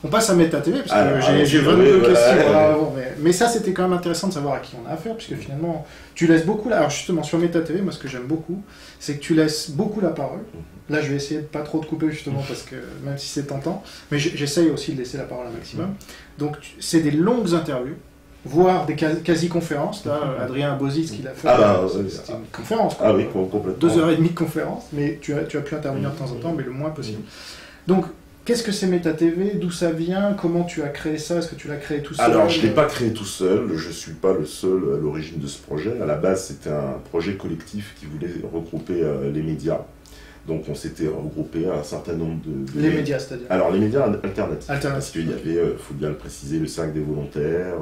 On passe à Meta TV, parce que Alors, j'ai oui, 22 voilà, questions avant, mais ça c'était quand même intéressant de savoir à qui on a affaire, puisque finalement tu laisses beaucoup alors justement sur Meta TV, moi ce que j'aime beaucoup, c'est que tu laisses beaucoup la parole. Là je vais essayer de pas trop te couper justement, parce que même si c'est tentant, mais j'essaye aussi de laisser la parole un maximum. Donc c'est des longues interviews, voire des quasi-conférences. Là, Adrien Bozis qui l'a fait, c'était une conférence. Quoi. Ah oui, complètement. 2h30 de conférence, mais tu as pu intervenir de temps en temps, mais le moins possible. Donc, qu'est-ce que c'est Meta TV? D'où ça vient? Comment tu as créé ça? Est-ce que tu l'as créé tout seul? Alors, je ne l'ai pas créé tout seul, je ne suis pas le seul à l'origine de ce projet. À la base, c'était un projet collectif qui voulait regrouper les médias. Donc, on s'était regroupé à un certain nombre de... Les médias, c'est-à-dire? Alors, les médias alternatifs. Alternatifs. Parce qu'il y avait, il faut bien le préciser, le Cercle des volontaires,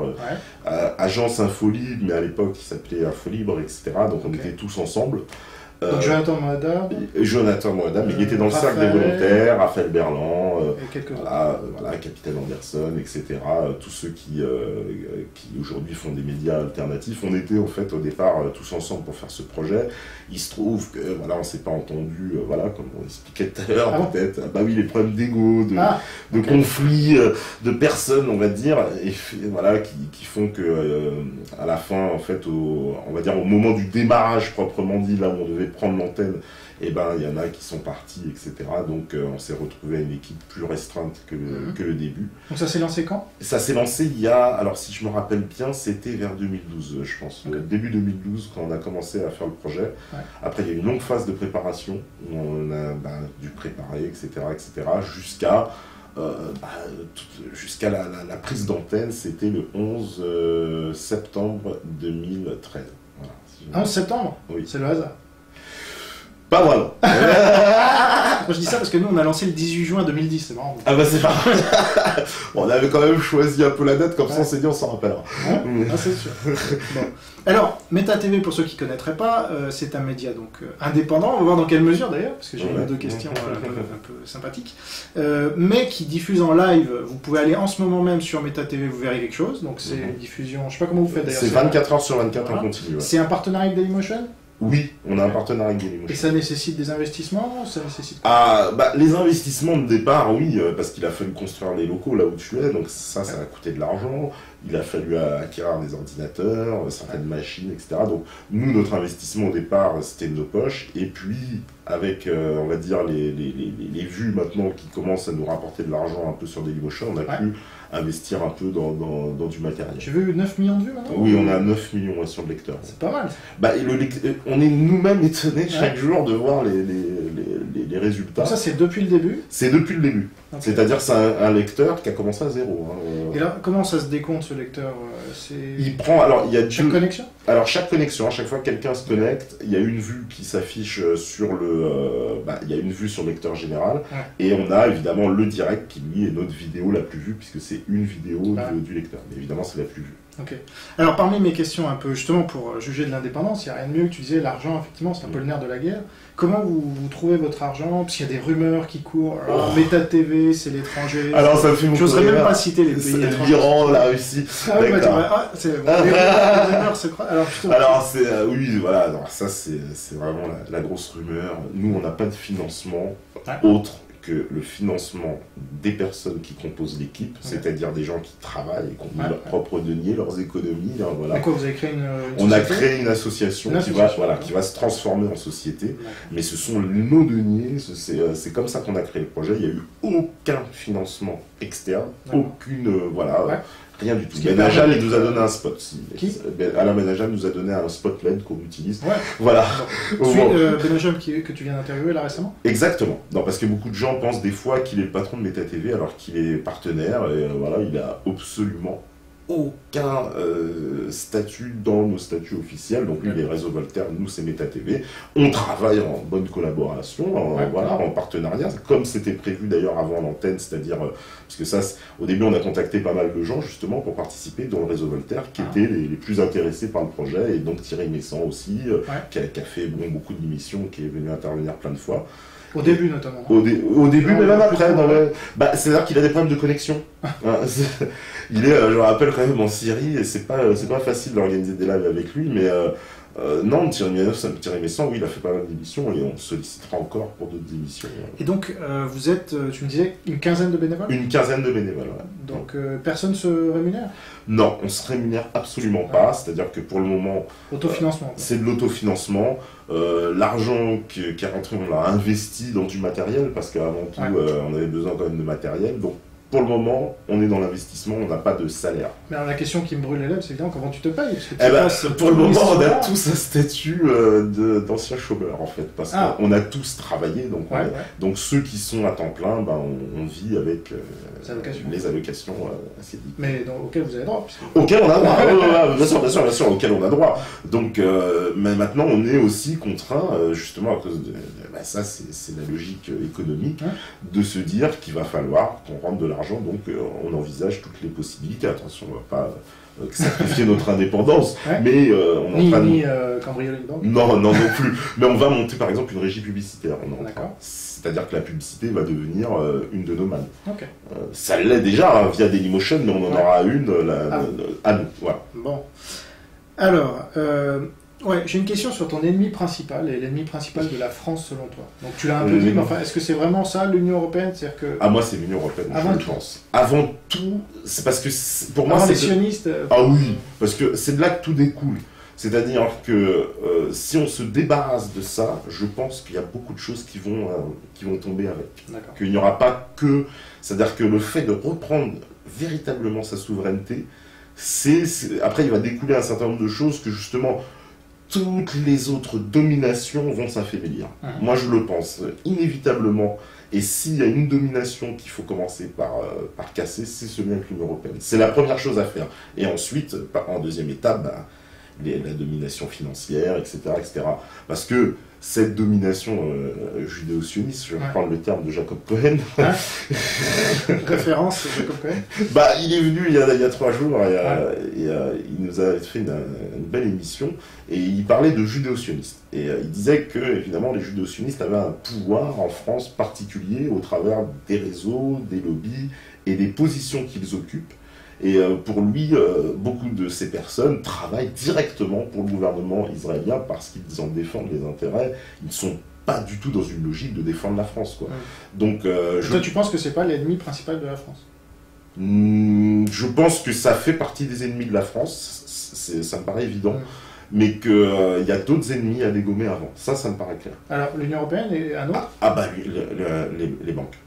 Agence Infolibre, mais à l'époque, il s'appelait Infolibre, etc. Donc, on était tous ensemble. Donc Jonathan Moada, mais il était dans le Cercle des volontaires, Raphaël Berland, et Capitaine Anderson, etc. Tous ceux qui aujourd'hui font des médias alternatifs. On était en fait au départ tous ensemble pour faire ce projet. Il se trouve que on ne s'est pas entendu, comme on expliquait tout à l'heure, peut-être. Bah oui, les problèmes d'ego, de conflits, de personnes, on va dire, et qui font que à la fin, en fait, on va dire au moment du démarrage proprement dit, là où on devait prendre l'antenne, et il y en a qui sont partis, etc. Donc on s'est retrouvé à une équipe plus restreinte que le début. Donc ça s'est lancé quand? Ça s'est lancé il y a, alors si je me rappelle bien, c'était vers 2012, je pense. Début 2012, quand on a commencé à faire le projet. Après, il y a eu une longue phase de préparation, où on a dû préparer, etc., jusqu'à la prise d'antenne, c'était le 11 septembre 2013. Voilà, 11 septembre? Oui. C'est le hasard. Pas vraiment. Moi je dis ça parce que nous on a lancé le 18 juin 2010, c'est marrant. Ah bah c'est marrant. On avait quand même choisi un peu la date, comme ça on s'est dit on s'en rappellera. C'est sûr. Bon. Alors, Meta TV, pour ceux qui ne connaîtraient pas, c'est un média donc indépendant, on va voir dans quelle mesure d'ailleurs, parce que j'ai eu deux questions un peu sympathiques, mais qui diffuse en live. Vous pouvez aller en ce moment même sur Meta TV, vous verrez quelque chose, donc c'est une diffusion, je ne sais pas comment vous faites d'ailleurs. C'est 24 heures sur 24 en continu. C'est un partenariat avec Dailymotion? Oui, on a un partenariat avec Dailymotion. Et ça nécessite des investissements? Ça nécessite... les investissements de départ, oui, parce qu'il a fallu construire les locaux là où tu es, donc ça a coûté de l'argent. Il a fallu acquérir des ordinateurs, certaines machines, etc. Donc nous, notre investissement au départ, c'était de nos poches. Et puis, avec, on va dire, les vues maintenant qui commencent à nous rapporter de l'argent un peu sur Dailymotion, on a pu investir un peu dans du matériel. J'ai vu 9 millions de vues maintenant? Oui, on a 9 millions sur le lecteur. C'est pas mal. On est nous-mêmes étonnés chaque jour de voir les résultats. Donc ça, c'est depuis le début? C'est depuis le début. Okay. C'est-à-dire que c'est un lecteur qui a commencé à zéro. Et là, comment ça se décompte ce lecteur? Il prend, alors il y a chaque connexion? Alors chaque connexion, à chaque fois que quelqu'un se connecte, il y a une vue qui s'affiche sur il y a une vue sur le lecteur général, et on a évidemment le direct qui lui est notre vidéo la plus vue, puisque c'est une vidéo du lecteur. Mais évidemment, c'est la plus vue. Ok. Alors parmi mes questions un peu justement pour juger de l'indépendance, il n'y a rien de mieux que tu disais l'argent, effectivement, c'est un peu le nerf de la guerre. Comment vous trouvez votre argent? Parce qu'il y a des rumeurs qui courent. Alors, Meta TV, c'est l'étranger. Alors ça fait beaucoup. J'oserais même pas citer les pays étrangers. L'Iran, la Russie. Ah oui, c'est bon. Les rumeurs, c'est quoi? Alors c'est oui, voilà. Alors ça c'est vraiment la grosse rumeur. Nous, on n'a pas de financement autre que le financement des personnes qui composent l'équipe, c'est-à-dire des gens qui travaillent et qui ont mis leurs propres deniers, leurs économies. Hein, voilà. Et quoi, vous avez créé une On a créé une association qui va se transformer en société, mais ce sont nos deniers, c'est comme ça qu'on a créé le projet. Il n'y a eu aucun financement externe, aucune... Rien du tout. Benajal, il nous a donné un spot. Qui? Alain Benajal nous a donné un spot LED qu'on utilise. Ouais. Voilà. Benajal que tu viens d'interviewer là récemment? Exactement. Non, parce que beaucoup de gens pensent des fois qu'il est le patron de Meta TV alors qu'il est partenaire et il a absolument aucun statut dans nos statuts officiels. Donc lui, il est Réseau Voltaire, nous c'est Meta TV. On travaille en bonne collaboration, en partenariat, comme c'était prévu d'ailleurs avant l'antenne, c'est-à-dire, parce que ça, au début on a contacté pas mal de gens justement pour participer dans le Réseau Voltaire, qui étaient les plus intéressés par le projet, et donc Thierry Messant aussi, qui a fait beaucoup d'émissions, qui est venu intervenir plein de fois. Au début notamment. Au début, mais même après. C'est-à-dire qu'il a des problèmes de connexion. Il est, je me rappelle quand même en Syrie, et c'est pas facile d'organiser des lives avec lui, mais Non, Thierry Messant, oui, il a fait pas mal d'émissions et on sollicitera encore pour d'autres émissions. Et donc, vous êtes, tu me disais, une quinzaine de bénévoles? Une quinzaine de bénévoles, ouais. Donc, personne ne se rémunère? Non, on se rémunère absolument pas, c'est-à-dire que pour le moment... Autofinancement. C'est de l'autofinancement. L'argent qui est rentré, on l'a investi dans du matériel, parce qu'avant tout, on avait besoin quand même de matériel. Donc, pour le moment, on est dans l'investissement, on n'a pas de salaire. Mais alors la question qui me brûle les lèvres, c'est évidemment comment tu te payes, parce que pour le moment, on a tous un statut d'anciens chômeurs, en fait, parce qu'on a tous travaillé, donc ceux qui sont à temps plein, on vit avec les allocations assez dites. Mais auxquelles vous avez droit. Auxquelles on a droit, bien sûr, auxquelles on a droit. Donc, mais maintenant, on est aussi contraint, justement à cause de... ça, c'est la logique économique, de se dire qu'il va falloir qu'on rentre de l'argent. Donc on envisage toutes les possibilités. Attention, on ne va pas sacrifier notre indépendance, mais on ni cambrioler une banque. Non plus. Mais on va monter par exemple une régie publicitaire. C'est-à-dire que la publicité va devenir une de nos mannes. Ça l'est déjà via Dailymotion, mais on en aura une à nous. Voilà. Bon. Alors, j'ai une question sur ton ennemi principal, et l'ennemi principal de la France selon toi. Donc tu l'as un peu dit, mais enfin, est-ce que c'est vraiment ça l'Union Européenne? C'est-à-dire que... moi c'est l'Union Européenne, je pense. Avant tout, c'est parce que pour moi... Avant les sionistes... oui, parce que c'est de là que tout découle. C'est-à-dire que si on se débarrasse de ça, je pense qu'il y a beaucoup de choses qui vont tomber avec. Qu'il n'y aura pas que... C'est-à-dire que le fait de reprendre véritablement sa souveraineté, après il va découler un certain nombre de choses que justement... toutes les autres dominations vont s'affaiblir. Moi, je le pense inévitablement. Et s'il y a une domination qu'il faut commencer par casser, c'est ce lien avec l'Union européenne. C'est la première chose à faire. Et ensuite, en deuxième étape, la domination financière, etc., etc. Parce que cette domination judéo-sioniste, je vais reprendre le terme de Jacob Cohen. Référence Jacob Cohen. Il est venu il y a 3 jours et il nous a fait une belle émission et il parlait de judéo-sionistes. Et il disait que, évidemment, les judéo-sionistes avaient un pouvoir en France particulier au travers des réseaux, des lobbies et des positions qu'ils occupent. Et pour lui, beaucoup de ces personnes travaillent directement pour le gouvernement israélien parce qu'ils en défendent les intérêts. Ils ne sont pas du tout dans une logique de défendre la France, quoi. Donc, toi, tu penses que c'est pas l'ennemi principal de la France? Je pense que ça fait partie des ennemis de la France, ça me paraît évident. Mais qu'il y a d'autres ennemis à dégommer avant. Ça me paraît clair. Alors, l'Union européenne et un autre? Les banques.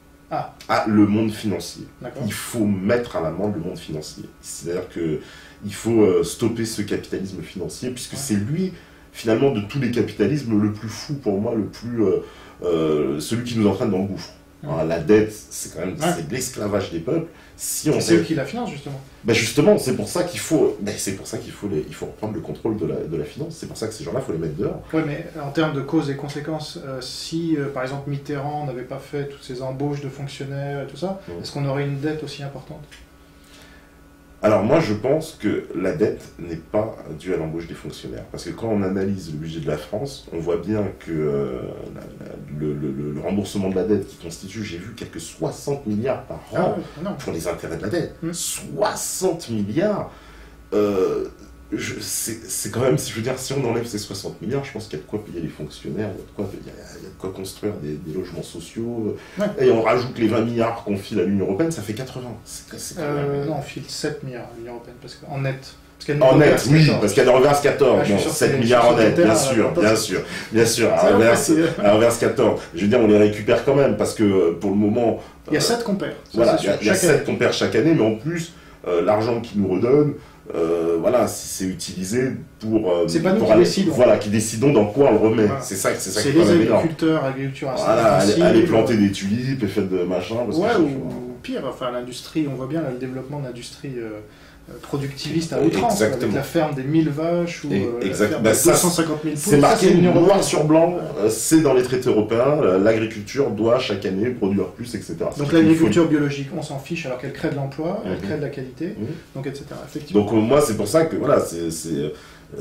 Le monde financier. Il faut mettre à l'amende le monde financier. C'est-à-dire qu'il faut stopper ce capitalisme financier, puisque c'est lui, finalement, de tous les capitalismes, le plus fou pour moi, celui qui nous entraîne dans le gouffre. La dette, c'est quand même c'est de l'esclavage des peuples. C'est eux qui la financent, justement. Justement, c'est pour ça qu'il faut, il faut reprendre le contrôle de la finance. C'est pour ça que ces gens-là, il faut les mettre dehors. Oui, mais en termes de causes et conséquences, si, par exemple, Mitterrand n'avait pas fait toutes ces embauches de fonctionnaires et tout ça, est-ce qu'on aurait une dette aussi importante? Alors moi, je pense que la dette n'est pas due à l'embauche des fonctionnaires. Parce que quand on analyse le budget de la France, on voit bien que le remboursement de la dette qui constitue, j'ai vu, quelques 60 milliards par an pour les intérêts de la dette. 60 milliards c'est quand même, si je veux dire, si on enlève ces 60 milliards, je pense qu'il y a de quoi payer les fonctionnaires, il y a de quoi construire des logements sociaux, et on rajoute les 20 milliards qu'on file à l'Union européenne, ça fait 80. Non, on file 7 milliards à l'Union européenne, en net. En net, oui, parce qu'elle reverse 14, 7 milliards en net, bien sûr. Elle reverse 14. Je veux dire, on les récupère quand même, parce que pour le moment... Il y a 7 compères. Voilà, il y a 7 compères chaque année, mais en plus, l'argent qu'ils nous redonnent, si c'est utilisé pour... c'est pas nous qui décidons. Voilà, qui décidons dans quoi on le remet. C'est ça qui est les agriculteurs, agriculture aller planter des tulipes et faire de machin. Ou pire, l'industrie, on voit bien le développement de l'industrie productiviste à outrance, avec la ferme des 1000 vaches ou la ferme de 250 000 poules. C'est marqué noir sur blanc, c'est dans les traités européens, l'agriculture doit chaque année produire plus, etc. Donc l'agriculture biologique, on s'en fiche alors qu'elle crée de l'emploi, elle crée de la qualité, donc etc. Effectivement. Donc moi c'est pour ça que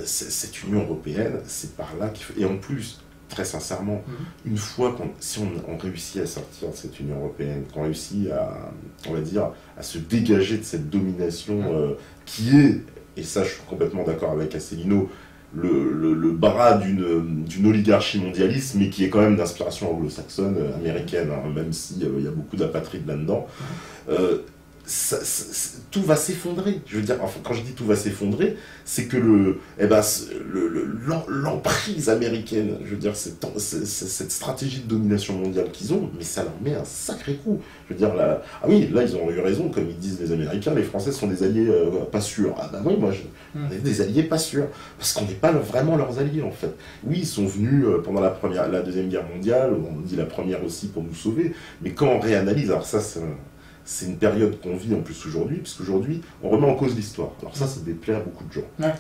cette Union européenne, c'est par là qu'il faut... Et en plus, très sincèrement, une fois si on réussit à sortir de cette Union européenne, qu'on réussit à se dégager de cette domination qui est, et ça je suis complètement d'accord avec Asselineau, le bras d'une oligarchie mondialiste, mais qui est quand même d'inspiration anglo-saxonne, américaine, hein, même s'il y a beaucoup d'apatrides là-dedans. Tout va s'effondrer. Je veux dire, enfin, quand je dis tout va s'effondrer, c'est que l'emprise américaine, je veux dire, cette stratégie de domination mondiale qu'ils ont, mais ça leur met un sacré coup. Je veux dire, là, ah oui, là ils ont eu raison, comme ils disent les Américains, les Français sont des alliés pas sûrs. Ah bah oui, on est des alliés pas sûrs, parce qu'on n'est pas vraiment leurs alliés en fait. Oui, ils sont venus pendant la Deuxième Guerre mondiale, on dit la première aussi pour nous sauver, mais quand on réanalyse, alors ça c'est une période qu'on vit en plus aujourd'hui, puisqu'aujourd'hui, on remet en cause l'histoire. Alors ça déplaît à beaucoup de gens. Ouais.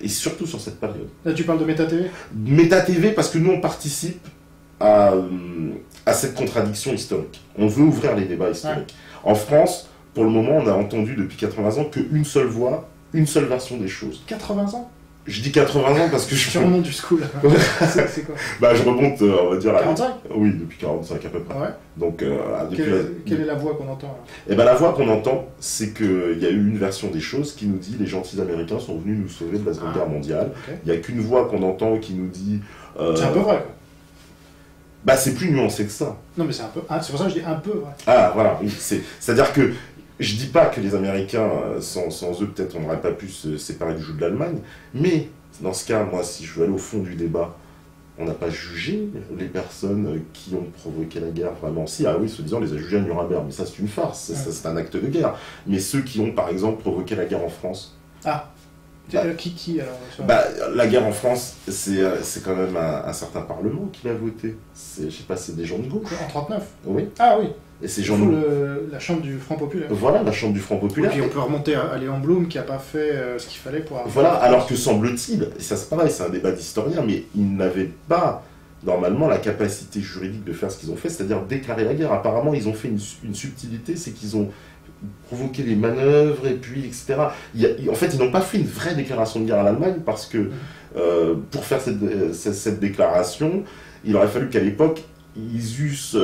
Et surtout sur cette période. Là, tu parles de Méta TV ? Méta TV, parce que nous, on participe à cette contradiction historique. On veut ouvrir les débats historiques. Ouais. En France, pour le moment, on a entendu depuis 80 ans qu'une seule voix, une seule version des choses. 80 ans ? Je dis 80 ans parce que je remonte du school. C'est quoi ? Bah, je remonte, on va dire... 45 ? Oui, depuis 45 à peu près. Ah ouais. Donc, quelle est la voix qu'on entend ? Eh ben, la voix qu'on entend, c'est qu'il y a eu une version des choses qui nous dit les gentils Américains sont venus nous sauver de la Seconde Guerre mondiale. Okay. Il n'y a qu'une voix qu'on entend qui nous dit... C'est un peu vrai, quoi. Bah, c'est plus nuancé que ça. Non, mais c'est un peu... c'est pour ça que je dis un peu vrai. Ah, voilà. Oui, c'est-à-dire que je dis pas que les Américains, sans eux, peut-être, on n'aurait pas pu se séparer du jeu de l'Allemagne, mais dans ce cas, moi, si je veux aller au fond du débat, on n'a pas jugé les personnes qui ont provoqué la guerre, vraiment. Si, ah oui, soi-disant, on les a jugés à Nuremberg, mais ça, c'est une farce, c'est un acte de guerre. Mais ceux qui ont, par exemple, provoqué la guerre en France... Ah, qui alors la guerre en France, c'est quand même un certain Parlement qui l'a voté. Je sais pas, c'est des gens de gauche. En 39 ? Oui. Ah oui. Et ces gens la chambre du Front Populaire. Voilà, la chambre du Front Populaire. Et puis on peut remonter à Léon Blum qui n'a pas fait ce qu'il fallait pour... Voilà, alors que semble-t-il, et ça c'est pareil, c'est un débat d'historien, mais ils n'avaient pas normalement la capacité juridique de faire ce qu'ils ont fait, c'est-à-dire déclarer la guerre. Apparemment, ils ont fait une subtilité, c'est qu'ils ont provoqué les manœuvres, et puis, etc. En fait, ils n'ont pas fait une vraie déclaration de guerre à l'Allemagne, parce que pour faire cette déclaration, il aurait fallu qu'à l'époque, ils eussent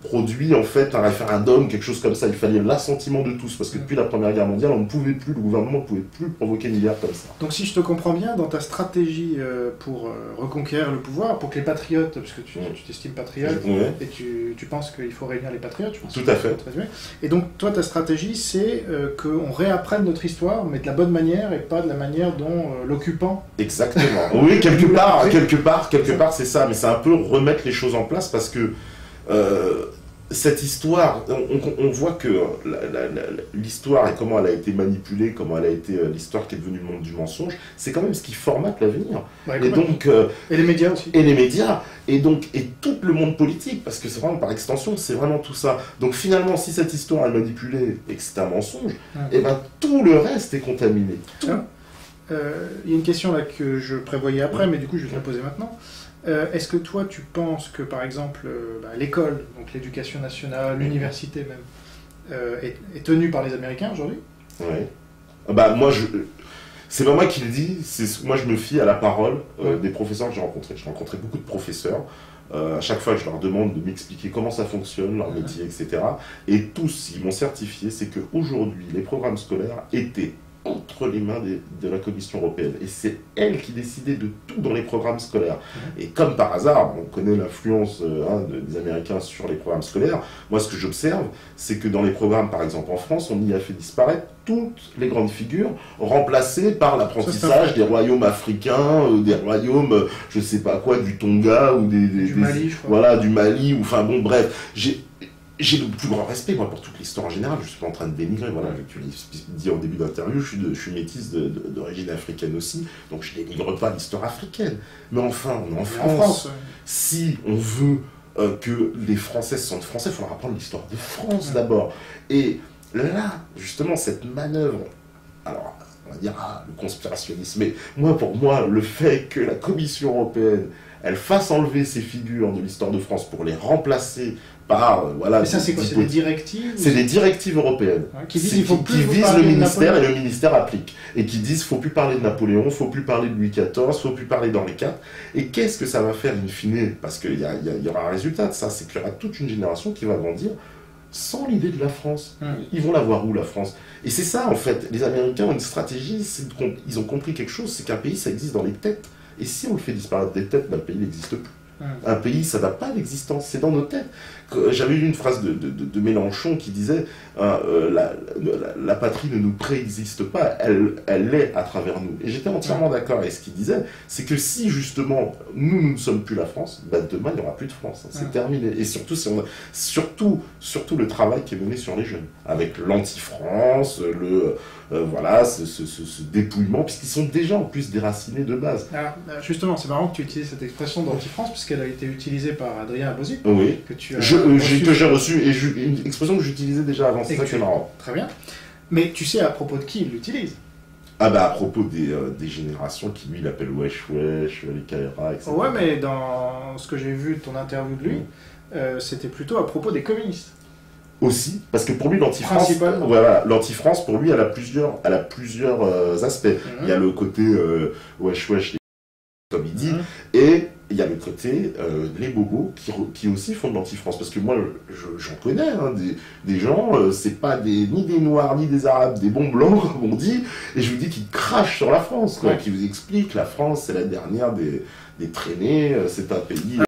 produit en fait un référendum, quelque chose comme ça. Il fallait l'assentiment de tous, parce que depuis la Première Guerre mondiale, on ne pouvait plus, le gouvernement ne pouvait plus provoquer une guerre comme ça. Donc si je te comprends bien, dans ta stratégie pour reconquérir le pouvoir, pour que les patriotes, parce que tu t'estimes patriote, et tu penses qu'il faut réunir les patriotes, tout à fait. Et donc toi, ta stratégie, c'est qu'on réapprenne notre histoire, mais de la bonne manière, et pas de la manière dont l'occupant... Exactement. Oui, quelque part, c'est ça, mais c'est un peu remettre les choses en place, parce que cette histoire, on voit que l'histoire et comment elle a été manipulée, comment elle a été l'histoire qui est devenue le monde du mensonge, c'est quand même ce qui formate l'avenir. Ouais, et donc et les médias aussi. Et les médias, et tout le monde politique, parce que c'est vraiment par extension, c'est vraiment tout ça. Donc finalement, si cette histoire est manipulée et que c'est un mensonge, et ben tout le reste est contaminé. Tout. Il y a une question là que je prévoyais après, mais du coup je vais te la poser maintenant. Est-ce que toi, tu penses que, par exemple, l'école, donc l'éducation nationale, l'université même, est tenue par les Américains aujourd'hui ? Oui. Bah, c'est pas moi qui le dis, moi je me fie à la parole des professeurs que j'ai rencontrés. J'ai rencontré beaucoup de professeurs. À chaque fois, je leur demande de m'expliquer comment ça fonctionne, leur métier, etc. Et tous, ils m'ont certifié, c'est qu'aujourd'hui, les programmes scolaires étaient entre les mains de la Commission européenne. Et c'est elle qui décidait de tout dans les programmes scolaires. Et comme par hasard, on connaît l'influence des Américains sur les programmes scolaires. Moi, ce que j'observe, c'est que dans les programmes, par exemple en France, on y a fait disparaître toutes les grandes figures, remplacées par l'apprentissage des royaumes africains, des royaumes, je sais pas quoi, du Tonga, ou du Mali, je crois. Voilà, du Mali, ou enfin bon, bref. J'ai le plus grand respect, moi, pour toute l'histoire en général. Je ne suis pas en train de dénigrer. Voilà, tu l'as dit en début d'interview, je suis métisse d'origine africaine aussi, donc je ne dénigre pas l'histoire africaine. Mais enfin, on est en France. Si on veut que les Français se sentent français, il faut leur apprendre l'histoire de France d'abord. Et là, justement, cette manœuvre, alors, on va dire, le conspirationnisme, mais pour moi, le fait que la Commission européenne, elle fasse enlever ces figures de l'histoire de France pour les remplacer par... Mais ça, c'est quoi? C'est des directives? C'est des directives européennes qui visent le ministère, et le ministère applique. Et qui disent, faut plus parler de Napoléon, faut plus parler de Louis XIV, faut plus parler d'Henri IV. Et qu'est-ce que ça va faire in fine? Parce qu'il y aura un résultat de ça, c'est qu'il y aura toute une génération qui va grandir sans l'idée de la France. Ils vont la voir où, la France? Et c'est ça, en fait. Les Américains ont une stratégie, ils ont compris quelque chose, c'est qu'un pays, ça existe dans les têtes. Et si on le fait disparaître des têtes, ben, le pays n'existe plus. Un pays, ça n'a pas d'existence, c'est dans nos têtes. J'avais lu une phrase de Mélenchon qui disait la patrie ne nous préexiste pas, elle l'est à travers nous. Et j'étais entièrement d'accord avec ce qu'il disait, c'est que si justement nous ne sommes plus la France, ben demain il n'y aura plus de France, c'est terminé. Et surtout, surtout le travail qui est mené sur les jeunes, avec l'anti-France, voilà, ce dépouillement, puisqu'ils sont déjà en plus déracinés de base. Alors, justement, c'est marrant que tu utilises cette expression d'anti-France, puisqu'elle a été utilisée par Adrien Abosi, oui. que tu as que j'ai reçu, et une expression que j'utilisais déjà avant, c'est ça qui est marrant. Très bien. Mais tu sais à propos de qui il l'utilise? Ah bah à propos des générations qui lui l'appellent Wesh Wesh, les KRA, etc. Ouais, mais dans ce que j'ai vu de ton interview de lui, c'était plutôt à propos des communistes. Aussi, parce que pour lui l'anti-France, voilà, l'anti-France pour lui elle a plusieurs aspects. Il y a le côté Wesh Wesh, comme il dit, et il y a le côté les bobos qui aussi font de l'anti-France, parce que moi j'en connais hein, des gens, c'est pas ni des noirs ni des arabes, des bons blancs comme on dit, et je vous dis qu'ils crachent sur la France, quoi, qui vous expliquent la France c'est la dernière des traînées, c'est un pays